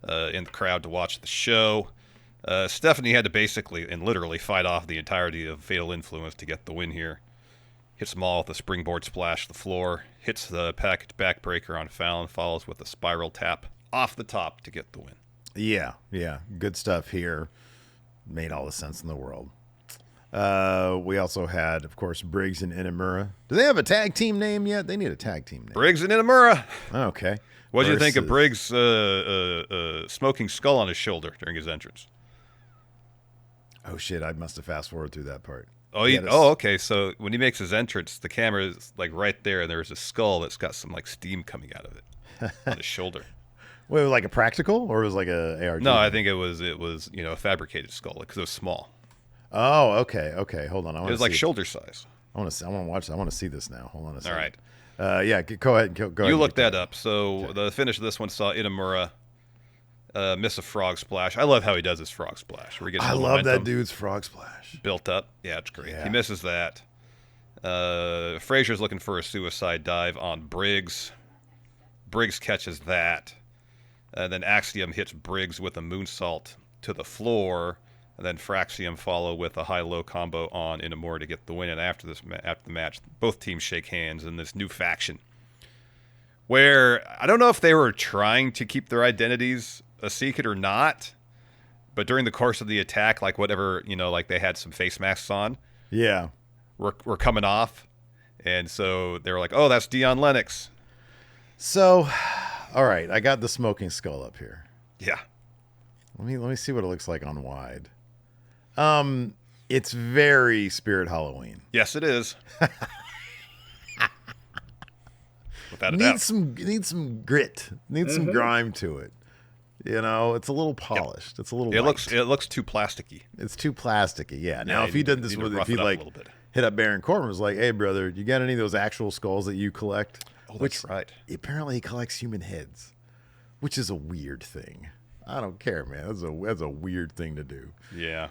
in the crowd to watch the show. Stephanie had to basically and literally fight off the entirety of Fatal Influence to get the win here. Hits them all with a springboard splash to the floor. Hits the package backbreaker on Fallon. Follows with a spiral tap off the top to get the win.
Yeah. Good stuff here. Made all the sense in the world. We also had, of course, Briggs and Inamura. Do they have a tag team name yet? They need a tag team name.
Briggs and Inamura.
Okay.
What did you think of Briggs' smoking skull on his shoulder during his entrance?
Oh, shit. I must have fast-forwarded through that part.
Okay. So when he makes his entrance, the camera is like right there, and there's a skull that's got some like steam coming out of it on his shoulder.
Wait, it was like a practical, or it was like a ARG?
No, I think it was a fabricated skull because it was small.
Oh, okay. Hold on.
It was like shoulder size.
I want to watch. I want to see this now. Hold on a second.
All right.
Yeah, go ahead. Go ahead.
You look that up. So the finish of this one saw Inamura miss a frog splash. I love how he does his frog splash. Where he gets
I love that dude's frog splash.
Built up. Yeah, it's great.
Yeah.
He misses that. Frazier's looking for a suicide dive on Briggs. Briggs catches that. And then Axiom hits Briggs with a moonsault to the floor. And then Fraxium follow with a high-low combo on Inamura to get the win. And after the match, both teams shake hands in this new faction. Where I don't know if they were trying to keep their identities a secret or not. But during the course of the attack, like whatever, like they had some face masks on.
Yeah.
Were coming off. And so they were like, oh, that's Dion Lennox.
So, all right, I got the smoking skull up here.
Yeah.
Let me see what it looks like on wide. It's very Spirit Halloween.
Yes, it is. Without a doubt.
Needs some grit. Needs some grime to it. It's a little polished. Yep. It's a little.
It looks too plasticky.
It's too plasticky. Yeah. Now, if he did this if he like hit up Baron Corbin, was like, "Hey, brother, you got any of those actual skulls that you collect?"
Oh, that's right. Apparently,
he collects human heads, which is a weird thing. I don't care, man. That's a weird thing to do.
Yeah.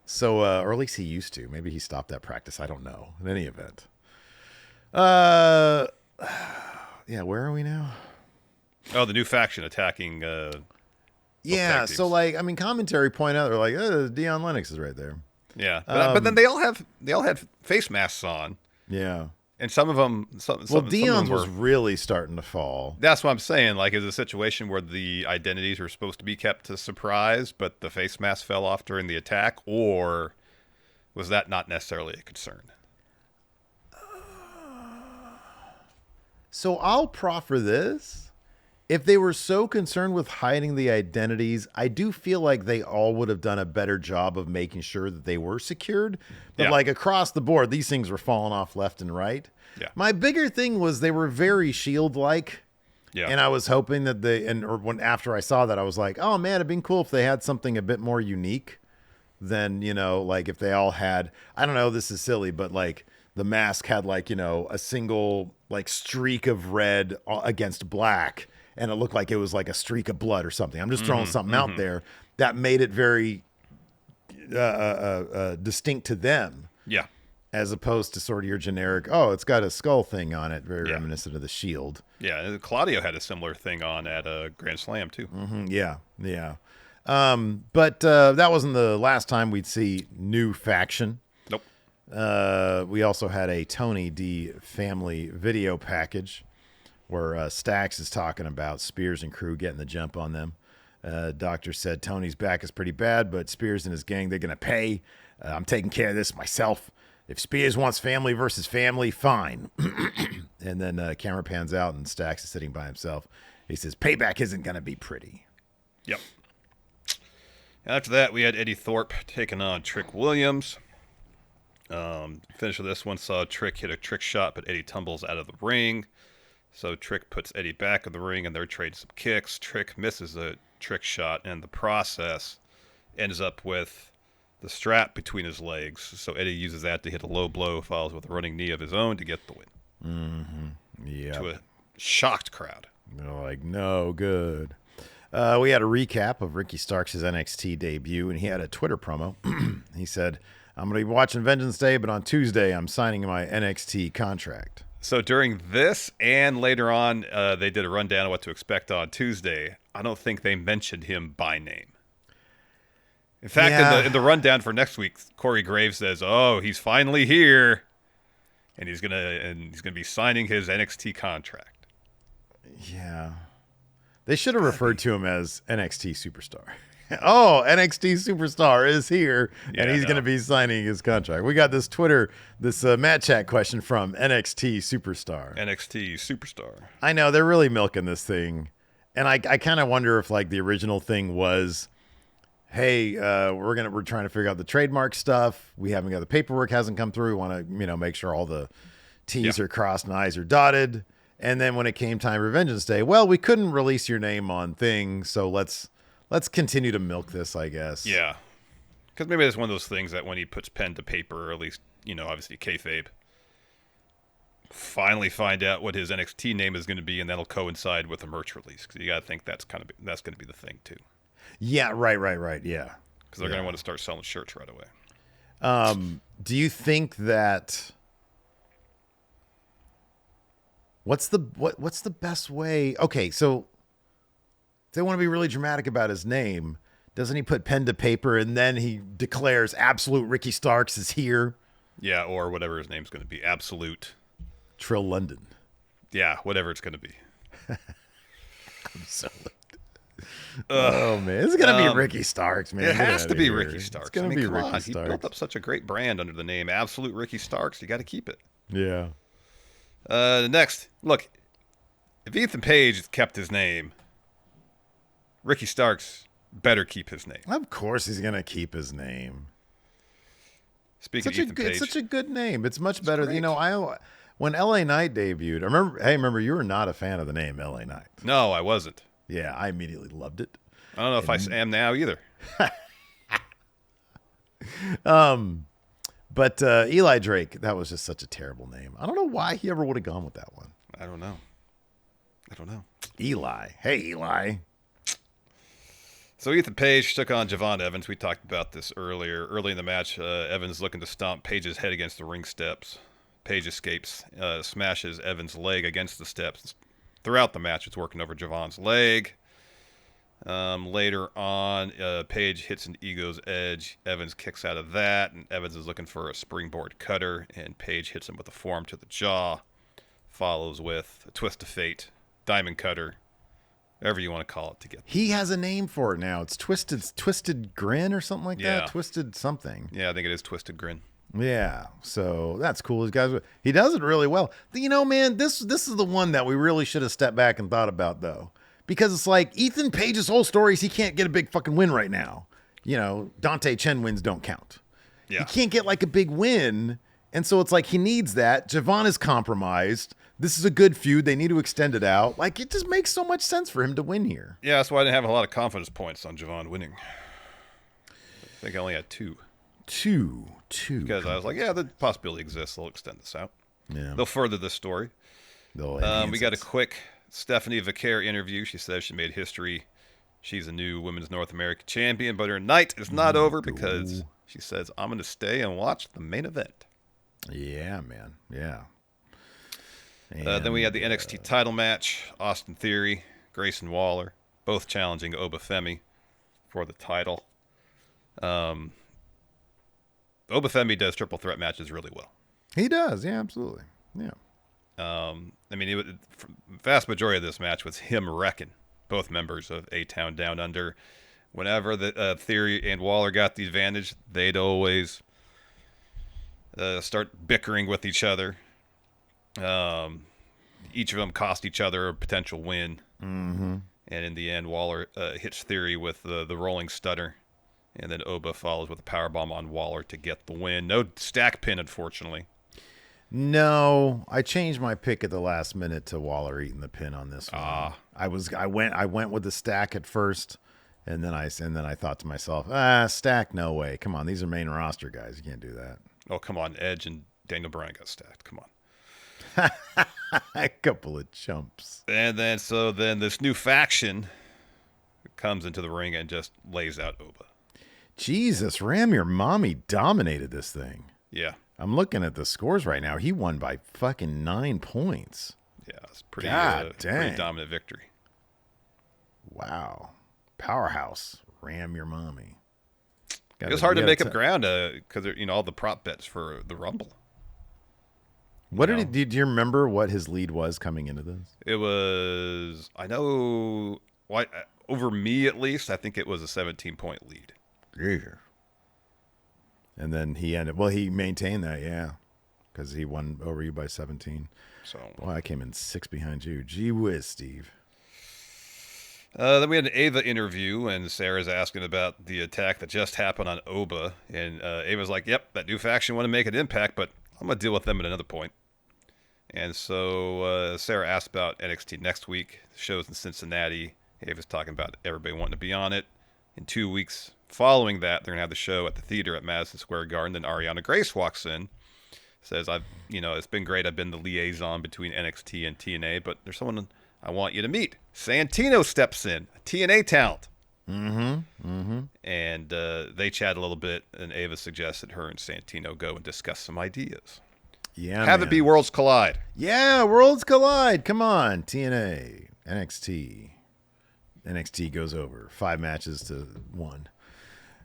So, or at least he used to. Maybe he stopped that practice. I don't know. In any event. Yeah. Where are we now?
Oh, the new faction attacking.
Yeah. So, commentary point out, they're like, Dion Lennox is right there.
Yeah. But then they all had face masks on.
Yeah.
And some of them,
Dion's was really starting to fall.
That's what I'm saying. Like, is a situation where the identities were supposed to be kept a surprise, but the face mask fell off during the attack, or was that not necessarily a concern?
So I'll proffer this. If they were so concerned with hiding the identities, I do feel like they all would have done a better job of making sure that they were secured. But across the board, these things were falling off left and right.
Yeah.
My bigger thing was they were very Shield-like.
Yeah.
And I was hoping that after I saw that, I was like, oh man, it'd been cool if they had something a bit more unique than, like if they all had, I don't know, this is silly, but like the mask had a single streak of red against black. And it looked like it was like a streak of blood or something. I'm just throwing something out there that made it very distinct to them.
Yeah.
As opposed to sort of your generic, it's got a skull thing on it, very reminiscent of the Shield.
Yeah, Claudio had a similar thing on at Grand Slam, too.
Mm-hmm. Yeah. But that wasn't the last time we'd see new faction.
Nope.
We also had a Toni D family video package where Stacks is talking about Spears and crew getting the jump on them. Doctor said Tony's back is pretty bad, but Spears and his gang, they're going to pay. I'm taking care of this myself. if Spears wants family versus family, fine. And then camera pans out and Stacks is sitting by himself. He says, payback isn't going to be pretty.
Yep. After that, we had Eddie Thorpe taking on Trick Williams. Finish of this one saw Trick hit a trick shot, but Eddie tumbles out of the ring. So Trick puts Eddie back in the ring, and they're trading some kicks. Trick misses a trick shot, and the process ends up with the strap between his legs. So Eddie uses that to hit a low blow, follows with a running knee of his own to get the win.
Mm-hmm. Yeah.
To a shocked crowd.
They're like, no good. We had a recap of Ricky Starks' NXT debut, and he had a Twitter promo. He said, I'm going to be watching Vengeance Day, but on Tuesday, I'm signing my NXT contract.
So during this and later on, they did a rundown of what to expect on Tuesday. I don't think they mentioned him by name. In fact, in the rundown for next week, Corey Graves says, "Oh, he's finally here, and he's gonna be signing his NXT contract."
Yeah, they should have referred to him as NXT Superstar. Oh, NXT Superstar is here, and he's going to be signing his contract. We got this Matt Chat question from NXT Superstar.
NXT Superstar.
I know, they're really milking this thing, and I kind of wonder if like the original thing was, hey, we're trying to figure out the trademark stuff. We haven't got the paperwork hasn't come through. We want to make sure all the T's are crossed and I's are dotted. And then when it came time for Vengeance Day, well, we couldn't release your name on things, so let's continue to milk this, I guess.
Yeah. Because maybe it's one of those things that when he puts pen to paper, or at least, obviously kayfabe, finally find out what his NXT name is going to be, and that'll coincide with the merch release. Because you got to think that's going to be the thing, too.
Yeah, right, yeah.
Because they're going to want to start selling shirts right away.
Do you think that... What's the best way? Okay, so... If they want to be really dramatic about his name, doesn't he put pen to paper and then he declares Absolute Ricky Starks is here?
Yeah, or whatever his name's going to be. Absolute.
Trill London.
Yeah, whatever it's going to be.
I'm so... Oh, man. It's going to be Ricky Starks, man.
It has to be Ricky Starks.
It's going to be Ricky Starks.
He built up such a great brand under the name Absolute Ricky Starks. You got to keep it.
Yeah.
Next, look, if Ethan Page kept his name... Ricky Starks better keep his name.
Of course he's going to keep his name.
Speaking of Ethan Page.
It's such a good name. It's much better. Great. When LA Knight debuted, remember you were not a fan of the name LA Knight.
No, I wasn't.
Yeah, I immediately loved it.
I don't know if I am now either.
But Eli Drake, that was just such a terrible name. I don't know why he ever would have gone with that one.
I don't know.
Eli. Hey, Eli.
So Ethan Page took on Javon Evans. We talked about this early in the match. Evans looking to stomp Page's head against the ring steps. Page escapes, smashes Evans' leg against the steps. Throughout the match, it's working over Javon's leg. Later on, Page hits an Ego's Edge. Evans kicks out of that, and Evans is looking for a springboard cutter, and Page hits him with a forearm to the jaw. Follows with a twist of fate, diamond cutter, whatever you want to call it to get.
He has a name for it now. It's Twisted Grin or something like that. Twisted something.
Yeah, I think it is Twisted Grin.
Yeah, so that's cool. He does it really well. Man, this is the one that we really should have stepped back and thought about, though. Because it's like Ethan Page's whole story is he can't get a big fucking win right now. Dante Chen wins don't count.
Yeah.
He can't get like a big win, and so it's like he needs that. Javon is compromised. This is a good feud. They need to extend it out. Like, it just makes so much sense for him to win here.
Yeah, that's why I didn't have a lot of confidence points on Javon winning. I think I only had two.
Two.
Because I was like, yeah, the possibility exists. They'll extend this out.
Yeah.
They'll further this story. We got a quick Stephanie Vaquer interview. She says she made history. She's a new Women's North American champion, but her night is not over because she says, I'm going to stay and watch the main event.
Yeah, man. Yeah.
Then we had the NXT title match. Austin Theory, Grayson Waller, both challenging Obafemi for the title. Obafemi does triple threat matches really well.
He does, yeah, absolutely. Yeah.
The vast majority of this match was him wrecking both members of A-Town Down Under. Whenever the Theory and Waller got the advantage, they'd always start bickering with each other. Each of them cost each other a potential win.
Mm-hmm.
And in the end, Waller hits Theory with the rolling stunner. And then Oba follows with a powerbomb on Waller to get the win. No stack pin, unfortunately.
No, I changed my pick at the last minute to Waller eating the pin on this one. I went with the stack at first, and then I thought to myself, stack, no way. Come on, these are main roster guys. You can't do that.
Oh, come on, Edge and Daniel Bryan got stacked. Come on.
A couple of chumps.
And then this new faction comes into the ring and just lays out Oba.
Jesus, Ram, your mommy dominated this thing.
Yeah.
I'm looking at the scores right now. He won by fucking 9 points.
Yeah, it's pretty dominant victory.
Wow. Powerhouse. Ram your mommy.
It was hard to make up ground because all the prop bets for the Rumble.
What did you remember what his lead was coming into this?
It was, I know, over me at least, I think it was a 17-point lead.
Yeah. And then he maintained that, yeah, because he won over you by 17.
So,
well, I came in 6 behind you. Gee whiz, Steve.
Then we had an Ava interview, and Sarah's asking about the attack that just happened on Oba. And Ava's like, yep, that new faction want to make an impact, but I'm going to deal with them at another point. And so Sarah asked about NXT next week. The show's in Cincinnati. Ava's talking about everybody wanting to be on it. In 2 weeks following that, they're going to have the show at the theater at Madison Square Garden. Then Ariana Grace walks in, says, it's been great. I've been the liaison between NXT and TNA, but there's someone I want you to meet. Santino steps in, a TNA talent.
Mm-hmm. Mm-hmm.
And they chat a little bit, and Ava suggests that her and Santino go and discuss some ideas.
Yeah,
Have it be Worlds Collide.
Yeah, Worlds Collide. Come on, TNA, NXT. NXT goes over 5 matches to 1.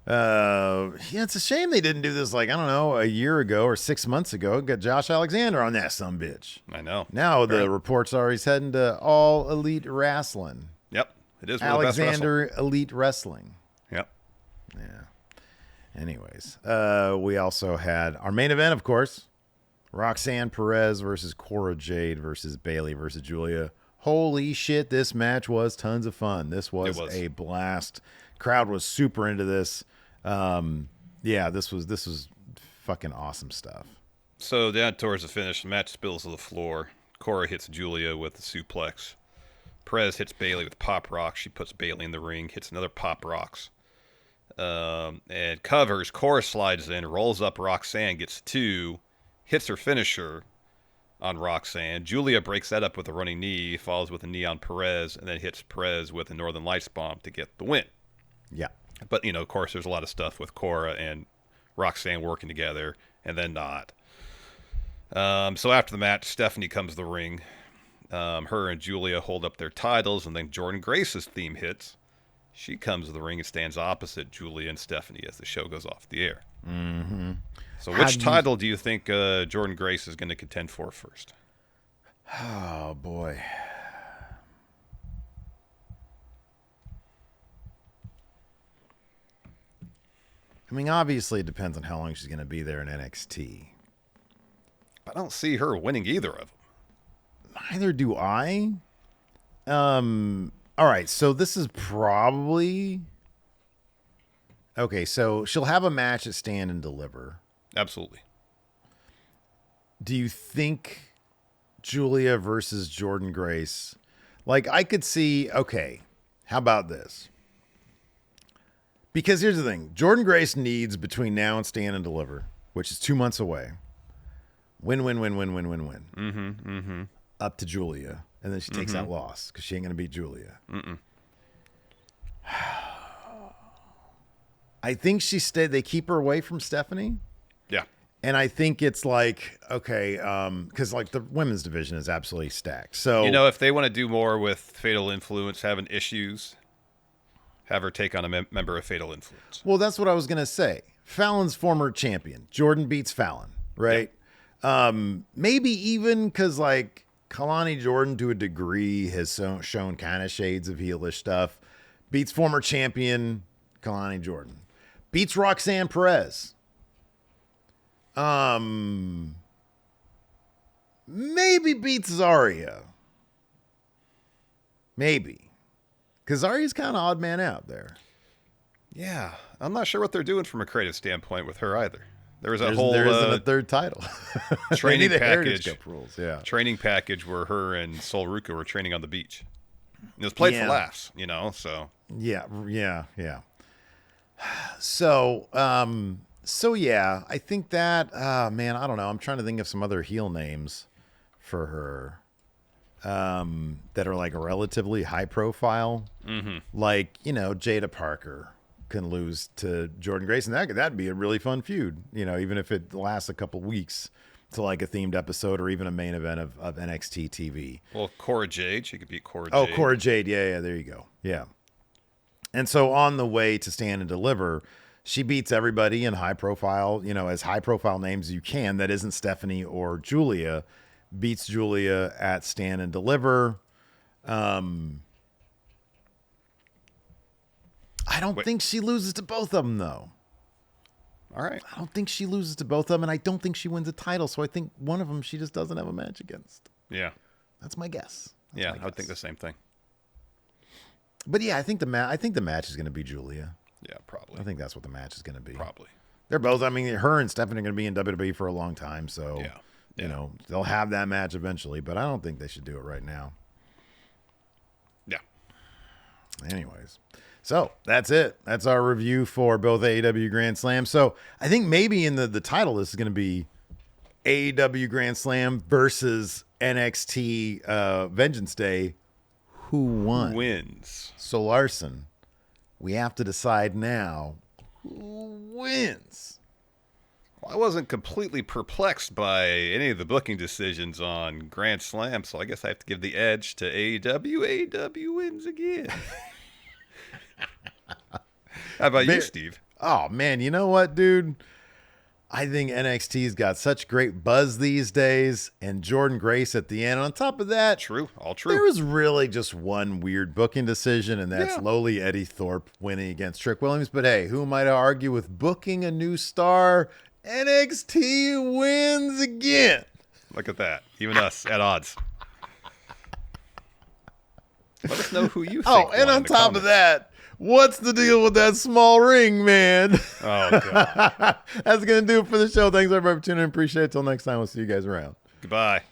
It's a shame they didn't do this a year ago or 6 months ago. Got Josh Alexander on that sumbitch.
I know.
Now the reports are he's heading to All Elite Wrestling.
Yep, it is
Alexander Elite Wrestling.
Yep.
Yeah. Anyways, we also had our main event, of course, Roxanne Perez versus Cora Jade versus Bayley versus Julia. Holy shit, this match was tons of fun. This was a blast. Crowd was super into this. This was fucking awesome stuff.
So down towards the finish, the match spills to the floor. Cora hits Julia with the suplex. Perez hits Bayley with pop rocks. She puts Bayley in the ring, hits another pop rocks. And covers. Cora slides in, rolls up Roxanne, gets 2, hits her finisher on Roxanne. Julia breaks that up with a running knee, follows with a knee on Perez, and then hits Perez with a Northern Lights bomb to get the win.
Yeah.
But, of course, there's a lot of stuff with Cora and Roxanne working together, and then not. So after the match, Stephanie comes to the ring. Her and Julia hold up their titles, and then Jordynne Grace's theme hits. She comes to the ring and stands opposite Julia and Stephanie as the show goes off the air.
Mm-hmm.
So which title do you think Jordynne Grace is going to contend for first?
Oh, boy. I mean, obviously it depends on how long she's going to be there in NXT.
I don't see her winning either of them.
Neither do I. All right, so this is probably... Okay, so she'll have a match at Stand and Deliver.
Absolutely.
Do you think Julia versus Jordynne Grace? I could see, okay, how about this? Because here's the thing. Jordynne Grace needs, between now and Stand and Deliver, which is 2 months away, win.
Mm-hmm.
Up to Julia. And then she takes that loss because she ain't going to beat Julia. I think they keep her away from Stephanie.
Yeah.
And I think it's okay, because the women's division is absolutely stacked. So,
if they want to do more with Fatal Influence having issues, have her take on a member of Fatal Influence.
Well, that's what I was going to say. Fallon's former champion. Jordynne beats Fallon, right? Yep. Maybe even because, Kalani Jordan, to a degree, has shown kind of shades of heelish stuff. Beats former champion Kalani Jordan. Beats Roxanne Perez. Maybe beats Zarya. Maybe. Because Zarya's kind of odd man out there.
Yeah, I'm not sure what they're doing from a creative standpoint with her either. There isn't
a third title.
Training
They need the Heritage
package.
Cup rules, yeah.
Training package where her and Sol Ruka were training on the beach. It was played for laughs, so.
Yeah. So, yeah, I think that, man, I don't know. I'm trying to think of some other heel names for her that are like relatively high profile.
Mm-hmm.
Like, Jada Parker can lose to Jordan Grace, and that'd be a really fun feud, even if it lasts a couple weeks to like a themed episode or even a main event of NXT TV.
Well, Cora Jade, she could beat Cora Jade.
Oh, Cora Jade, yeah, there you go, yeah. And so on the way to Stand and Deliver, she beats everybody in high profile, as high profile names as you can. That isn't Stephanie or Julia. Beats Julia at Stand and Deliver. I don't think she loses to both of them, though.
All right.
I don't think she loses to both of them, and I don't think she wins a title. So I think one of them she just doesn't have a match against.
Yeah.
That's my guess.
I would think the same thing.
But yeah, I think the match is going to be Julia.
Yeah, probably.
I think that's what the match is going to be.
Probably.
They're both. I mean, her and Stephanie are going to be in WWE for a long time, so they'll have that match eventually. But I don't think they should do it right now.
Yeah.
Anyways, so that's it. That's our review for both AEW Grand Slam. So I think maybe in the title this is going to be AEW Grand Slam versus NXT Vengeance Day. Who won?
Who wins?
So Larson, we have to decide now who wins.
Well, I wasn't completely perplexed by any of the booking decisions on Grand Slam, so I guess I have to give the edge to AEW. AEW wins again. How about you, Steve?
Oh, man, you know what, dude? I think NXT's got such great buzz these days, and Jordan Grace at the end. On top of that,
True, all true.
There was really just one weird booking decision, and that's lowly Eddie Thorpe winning against Trick Williams. But hey, who am I to argue with booking a new star? NXT wins again.
Look at that. Even us at odds. Let us know who you think.
Oh, and on top of that, what's the deal with that small ring, man?
Oh, God.
That's going to do it for the show. Thanks, everybody, for tuning in. Appreciate it. Till next time, we'll see you guys around.
Goodbye.